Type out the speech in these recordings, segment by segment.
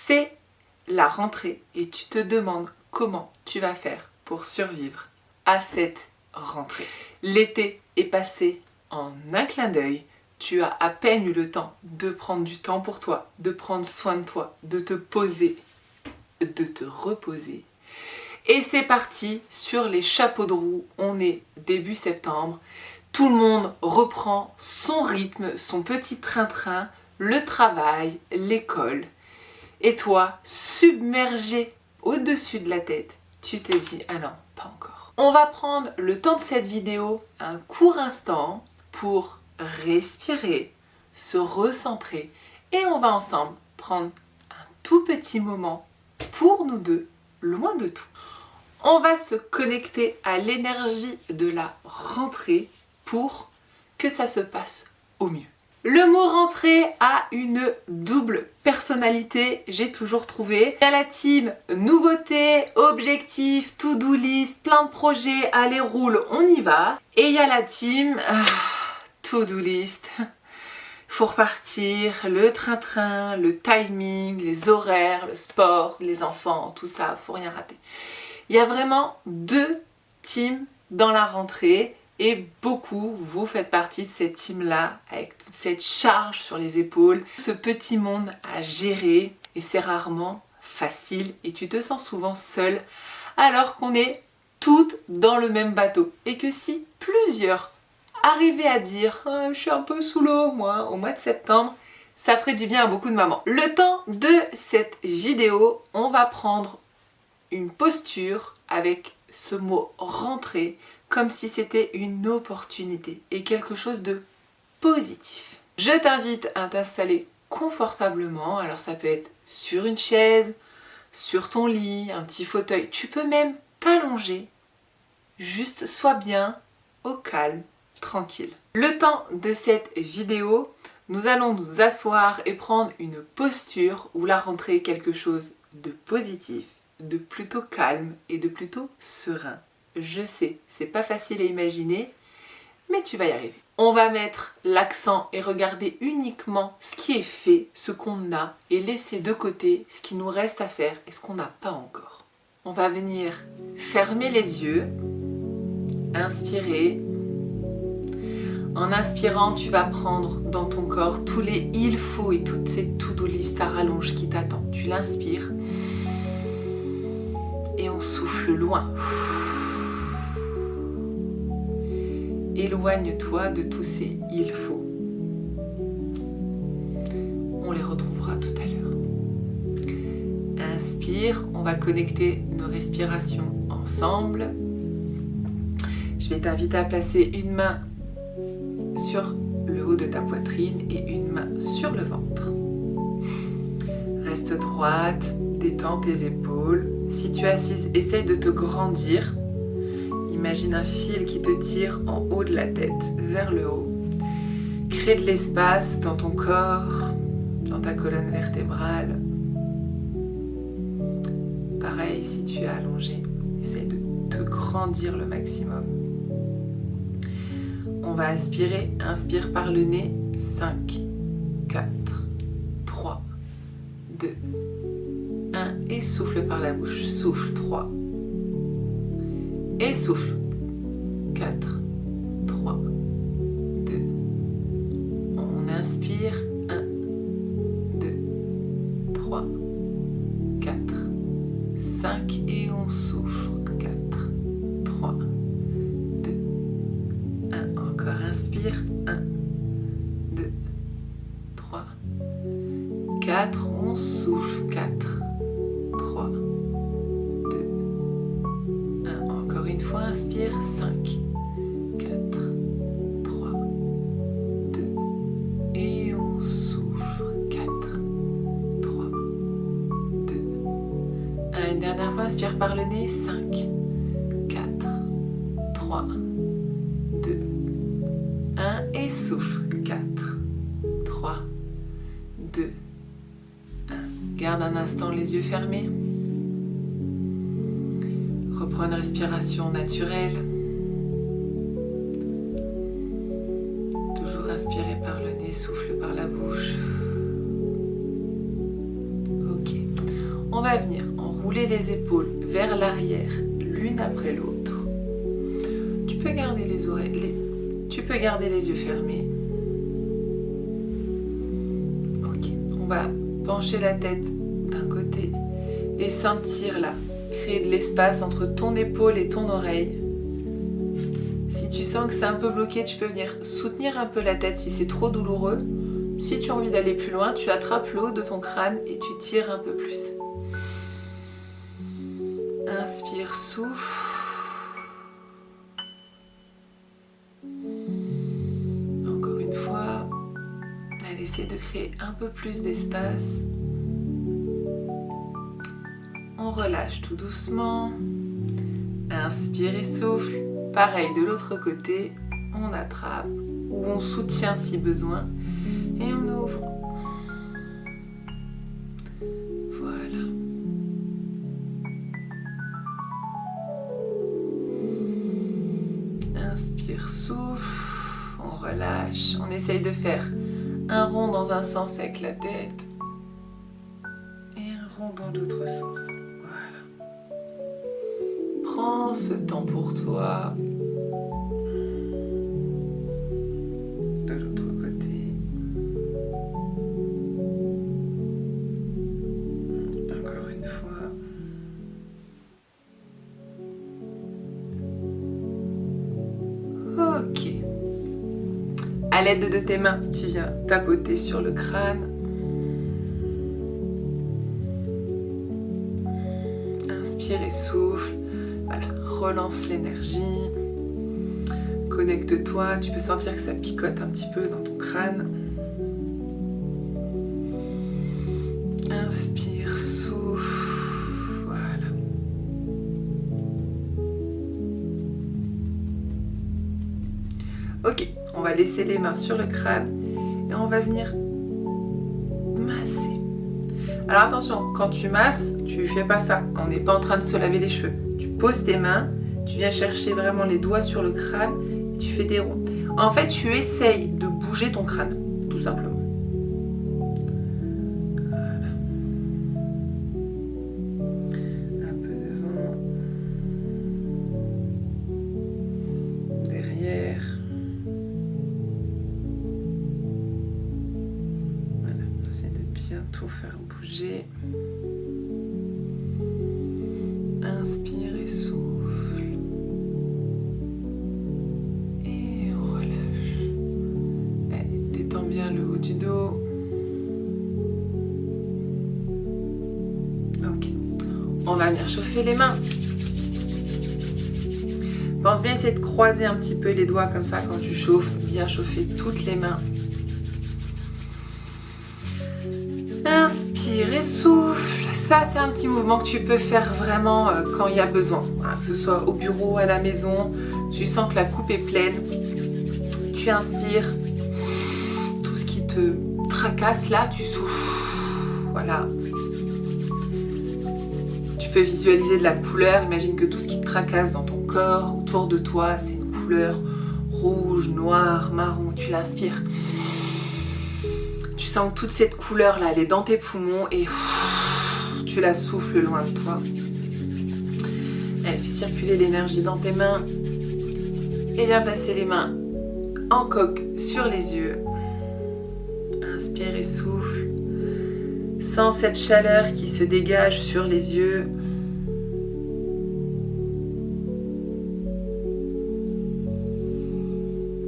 C'est la rentrée et tu te demandes comment tu vas faire pour survivre à cette rentrée. L'été est passé en un clin d'œil. Tu as à peine eu le temps de prendre du temps pour toi, de prendre soin de toi, de te poser, de te reposer. Et c'est parti sur les chapeaux de roue. On est début septembre. Tout le monde reprend son rythme, son petit train-train, le travail, l'école. Et toi, submergé au-dessus de la tête, tu te dis « Ah non, pas encore ». On va prendre le temps de cette vidéo, un court instant, pour respirer, se recentrer. Et on va ensemble prendre un tout petit moment pour nous deux, loin de tout. On va se connecter à l'énergie de la rentrée pour que ça se passe au mieux. Le mot rentrée a une double personnalité, j'ai toujours trouvé. Il y a la team nouveauté, objectif, to-do list, plein de projets, allez roule, on y va. Et il y a la team to-do list, faut repartir, le train-train, le timing, les horaires, le sport, les enfants, tout ça, faut rien rater. Il y a vraiment deux teams dans la rentrée. Et beaucoup, vous faites partie de cette team-là, avec toute cette charge sur les épaules, ce petit monde à gérer, et c'est rarement facile, et tu te sens souvent seule, alors qu'on est toutes dans le même bateau. Et que si plusieurs arrivaient à dire « Je suis un peu sous l'eau, moi, au mois de septembre », ça ferait du bien à beaucoup de mamans. Le temps de cette vidéo, on va prendre une posture avec ce mot « rentrée », comme si c'était une opportunité et quelque chose de positif. Je t'invite à t'installer confortablement, alors ça peut être sur une chaise, sur ton lit, un petit fauteuil, tu peux même t'allonger, juste sois bien au calme, tranquille. Le temps de cette vidéo, nous allons nous asseoir et prendre une posture où la rentrée est quelque chose de positif, de plutôt calme et de plutôt serein. Je sais, c'est pas facile à imaginer, mais tu vas y arriver. On va mettre l'accent et regarder uniquement ce qui est fait, ce qu'on a, et laisser de côté ce qui nous reste à faire et ce qu'on n'a pas encore. On va venir fermer les yeux, inspirer. En inspirant, tu vas prendre dans ton corps tous les il faut et toutes ces to-do list à rallonge qui t'attendent. Tu l'inspires et on souffle loin. Éloigne-toi de tous ces « il faut ». On les retrouvera tout à l'heure. Inspire, on va connecter nos respirations ensemble. Je vais t'inviter à placer une main sur le haut de ta poitrine et une main sur le ventre. Reste droite, détends tes épaules. Si tu es assise, essaye de te grandir. Imagine un fil qui te tire en haut de la tête, vers le haut. Crée de l'espace dans ton corps, dans ta colonne vertébrale. Pareil, si tu es allongé, essaye de te grandir le maximum. On va aspirer, inspire par le nez, 5, 4, 3, 2, 1 et souffle par la bouche, souffle 3. Et souffle. 4, 3, 2. On inspire. 1, 2, 3, 4, 5. Et on souffle. 4, 3, 2, 1. Encore inspire. 1, 2, 3, 4. On souffle. 4, 3, une fois, inspire, 5, 4, 3, 2, et on souffle, 4, 3, 2, 1, une dernière fois, inspire par le nez, 5, 4, 3, 2, 1, et souffle, 4, 3, 2, 1. Garde un instant les yeux fermés. Reprends une respiration naturelle. Toujours inspirer par le nez, souffle par la bouche. Ok. On va venir enrouler les épaules vers l'arrière, l'une après l'autre. Tu peux garder les oreilles, tu peux garder les yeux fermés. Ok, on va pencher la tête d'un côté et sentir là, créer de l'espace entre ton épaule et ton oreille. Si tu sens que c'est un peu bloqué, tu peux venir soutenir un peu la tête si c'est trop douloureux. Si tu as envie d'aller plus loin, tu attrapes le haut de ton crâne et tu tires un peu plus. Inspire, souffle. Encore une fois, allez essayer de créer un peu plus d'espace. On relâche tout doucement. Inspire et souffle. Pareil de l'autre côté, on attrape ou on soutient si besoin et on ouvre. Voilà. Inspire, souffle, on relâche. On essaye de faire un rond dans un sens avec la tête et un rond dans l'autre sens. Voilà. Prends ce temps pour toi. De l'autre côté. Encore une fois. Ok. À l'aide de tes mains, tu viens tapoter sur le crâne. Inspire et souffle. Voilà, relance l'énergie. Connecte-toi, tu peux sentir que ça picote un petit peu dans ton crâne. Inspire, souffle. Voilà. Ok, on va laisser les mains sur le crâne et on va venir masser. Alors attention, quand tu masses, tu fais pas ça. On n'est pas en train de se laver les cheveux. Tu poses tes mains, tu viens chercher vraiment les doigts sur le crâne et tu fais des ronds. En fait, tu essayes de bouger ton crâne, tout simplement. Voilà. Un peu devant. Derrière. Voilà, essaye de bien tout faire bouger. Inspire et souffle. Et on relâche. Allez, détends bien le haut du dos. Ok. On va venir chauffer les mains. Pense bien essayer de croiser un petit peu les doigts comme ça quand tu chauffes. Bien chauffer toutes les mains. Inspire et souffle. Ça, c'est un petit mouvement que tu peux faire vraiment quand il y a besoin. Voilà, que ce soit au bureau, à la maison. Tu sens que la coupe est pleine. Tu inspires. Tout ce qui te tracasse là, tu souffles. Voilà. Tu peux visualiser de la couleur. Imagine que tout ce qui te tracasse dans ton corps, autour de toi, c'est une couleur rouge, noire, marron. Tu l'inspires. Tu sens que toute cette couleur-là, elle est dans tes poumons et tu la souffles loin de toi. Elle fait circuler l'énergie dans tes mains. Et viens placer les mains en coque sur les yeux. Inspire et souffle. Sens cette chaleur qui se dégage sur les yeux.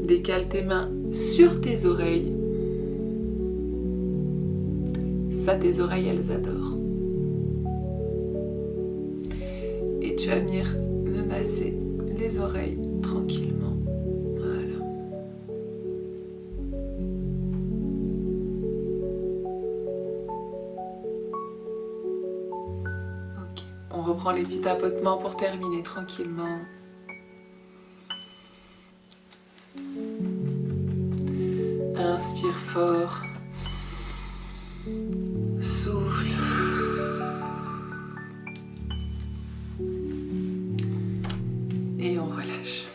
Décale tes mains sur tes oreilles. Ça, tes oreilles, elles adorent. Et tu vas venir me masser les oreilles tranquillement. Voilà. Ok. On reprend les petits tapotements pour terminer tranquillement. Inspire fort. Souffle. Et on relâche.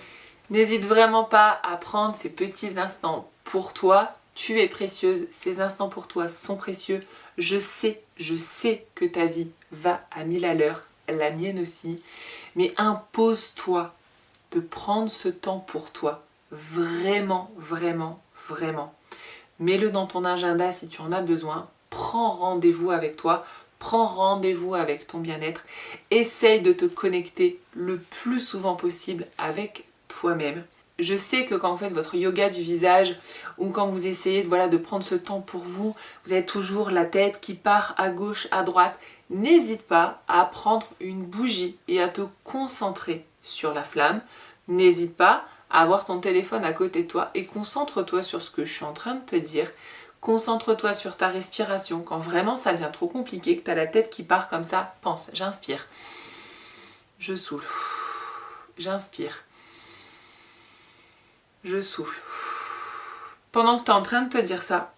N'hésite vraiment pas à prendre ces petits instants pour toi. Tu es précieuse. Ces instants pour toi sont précieux. Je sais Je sais que ta vie va à 1000 à l'heure, la mienne aussi, mais impose-toi de prendre ce temps pour toi. Vraiment, vraiment, vraiment. Mets-le dans ton agenda si tu en as besoin. Prends rendez-vous avec toi. Prends rendez-vous avec ton bien-être. Essaye de te connecter le plus souvent possible avec toi-même. Je sais que quand vous faites votre yoga du visage ou quand vous essayez de prendre ce temps pour vous, vous avez toujours la tête qui part à gauche, à droite. N'hésite pas à prendre une bougie et à te concentrer sur la flamme. N'hésite pas à avoir ton téléphone à côté de toi et concentre-toi sur ce que je suis en train de te dire. Concentre-toi sur ta respiration. Quand vraiment ça devient trop compliqué, que tu as la tête qui part comme ça, pense, j'inspire. Je souffle. J'inspire. Je souffle. Pendant que tu es en train de te dire ça,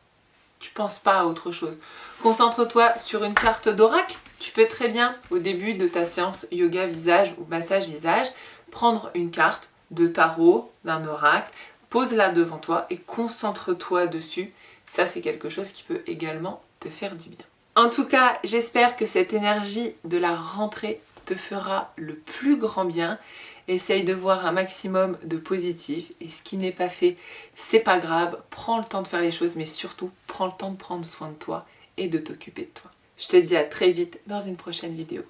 tu penses pas à autre chose. Concentre-toi sur une carte d'oracle. Tu peux très bien, au début de ta séance yoga visage ou massage visage, prendre une carte de tarot, d'un oracle, pose-la devant toi et concentre-toi dessus. Ça, c'est quelque chose qui peut également te faire du bien. En tout cas, j'espère que cette énergie de la rentrée te fera le plus grand bien. Essaye de voir un maximum de positif et ce qui n'est pas fait, c'est pas grave. Prends le temps de faire les choses, mais surtout, prends le temps de prendre soin de toi et de t'occuper de toi. Je te dis à très vite dans une prochaine vidéo.